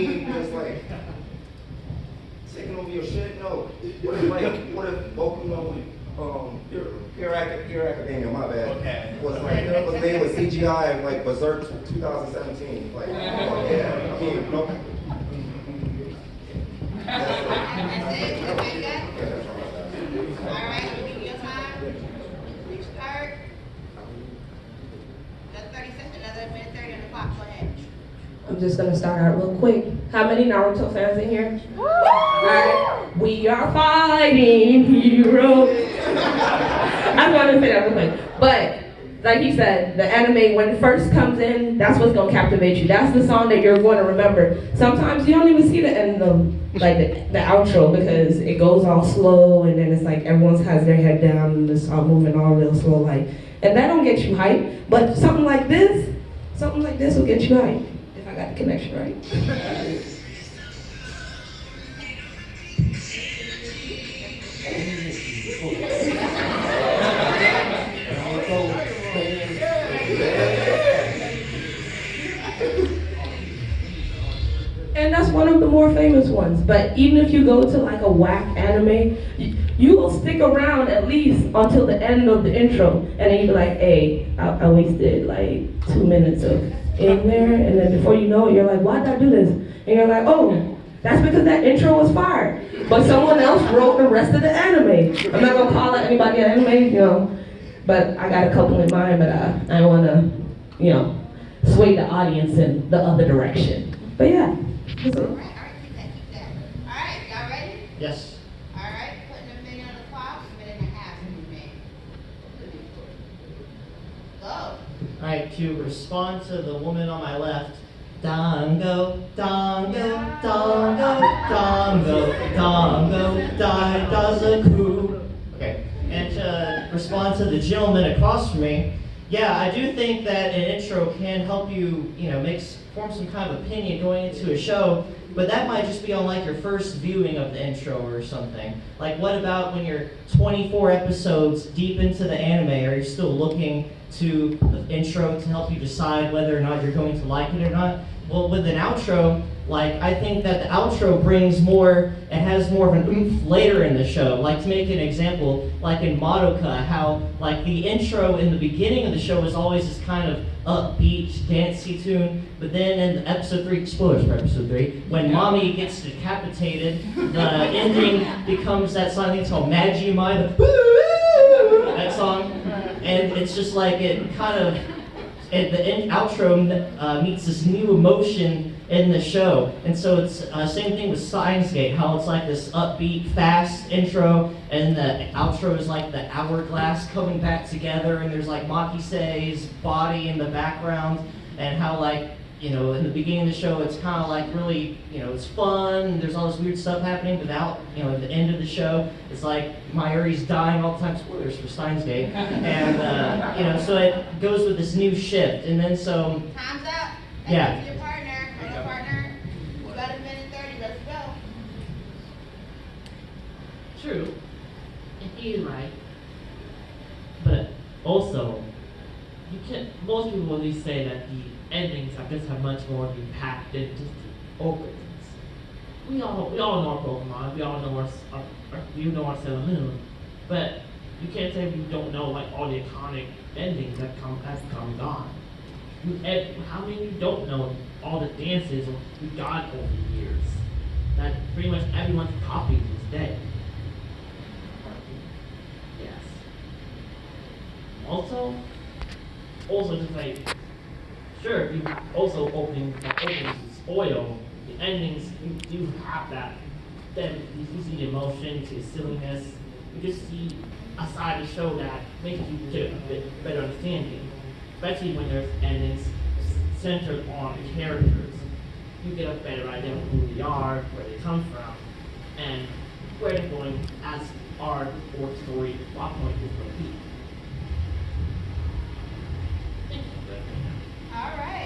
mean just like taking over your shit? No. What if Boku no Hero Academia, my bad. Okay. Was made with CGI and like Berserk 2017. Like, yeah. I mean, no. That's it? You like that? All right, I'm gonna give you your time. Restart. Another 30 seconds, another minute 30 on the clock. Go ahead. I'm just gonna start out real quick. How many Naruto fans in here? Alright. We are fighting heroes. I'm gonna say that real quick. But like he said, the anime when it first comes in, that's what's gonna captivate you. That's the song that you're going to remember. Sometimes you don't even see the end of like the outro because it goes all slow and then it's like everyone has their head down and it's all moving all real slow like, and that don't get you hyped. But something like this will get you hyped. If I got the connection right. And that's one of the more famous ones. But even if you go to like a whack anime, you will stick around at least until the end of the intro. And then you'll be like, hey, I wasted like 2 minutes of in there. And then before you know it, you're like, why'd I do this? And you're like, oh, that's because that intro was fire. But someone else wrote the rest of the anime. I'm not going to call out anybody an anime, you know. But I got a couple in mind, but I don't want to, you know, sway the audience in the other direction. But yeah. All right, keep that. All right, y'all ready? Yes. All right, putting a minute on the clock, a minute and a half in the minute. Go. All right, to respond to the woman on my left, Dango, Dango, Dango, Dango, Dango, Dai Dazaku. Okay, and to respond to the gentleman across from me, yeah, I do think that an intro can help you, you know, form some kind of opinion going into a show, but that might just be on like your first viewing of the intro or something. Like what about when you're 24 episodes deep into the anime, are you still looking to the intro to help you decide whether or not you're going to like it or not? Well, with an outro, like I think that the outro brings more, it has more of an oomph later in the show. Like to make an example, like in Madoka, how like the intro in the beginning of the show is always this kind of upbeat, dancey tune, but then in episode 3, spoilers for episode 3, when Mommy gets decapitated, the ending becomes that song, I think it's called Majimai, that song, and it's just like it kind of, the outro meets this new emotion in the show. And so it's same thing with Steins Gate, how it's like this upbeat, fast intro, and the outro is like the hourglass coming back together, and there's like Makisei's body in the background, and how like, you know, in the beginning of the show it's kind of like really, you know, it's fun, and there's all this weird stuff happening, but out, you know, at the end of the show, it's like Mayuri's dying all the time, spoilers for Steins Gate, and, you know, so it goes with this new shift, and then so... Time's up. Yeah. Your partner. Hello, partner. You got a minute 30. Let's go. True, and he is right. But also, you can. Most people really say that the endings, I guess, have much more impact than just the openings. We all know our Pokemon. We all know our Sailor Moon. But you can't say we don't know like all the iconic endings that come and gone. How many of you don't know all the dances we got over the years? That pretty much everyone's copied is dead. Yes. Also just like, sure, you also openings spoil the endings. You do have that. Then you see the emotion, you see the silliness. You just see a side of the show that makes you get a bit better understanding. Especially when there's endings centered on the characters. You get a better idea of who they are, where they come from, and where they're going as our or story plot point is going to be. Thank you. All right.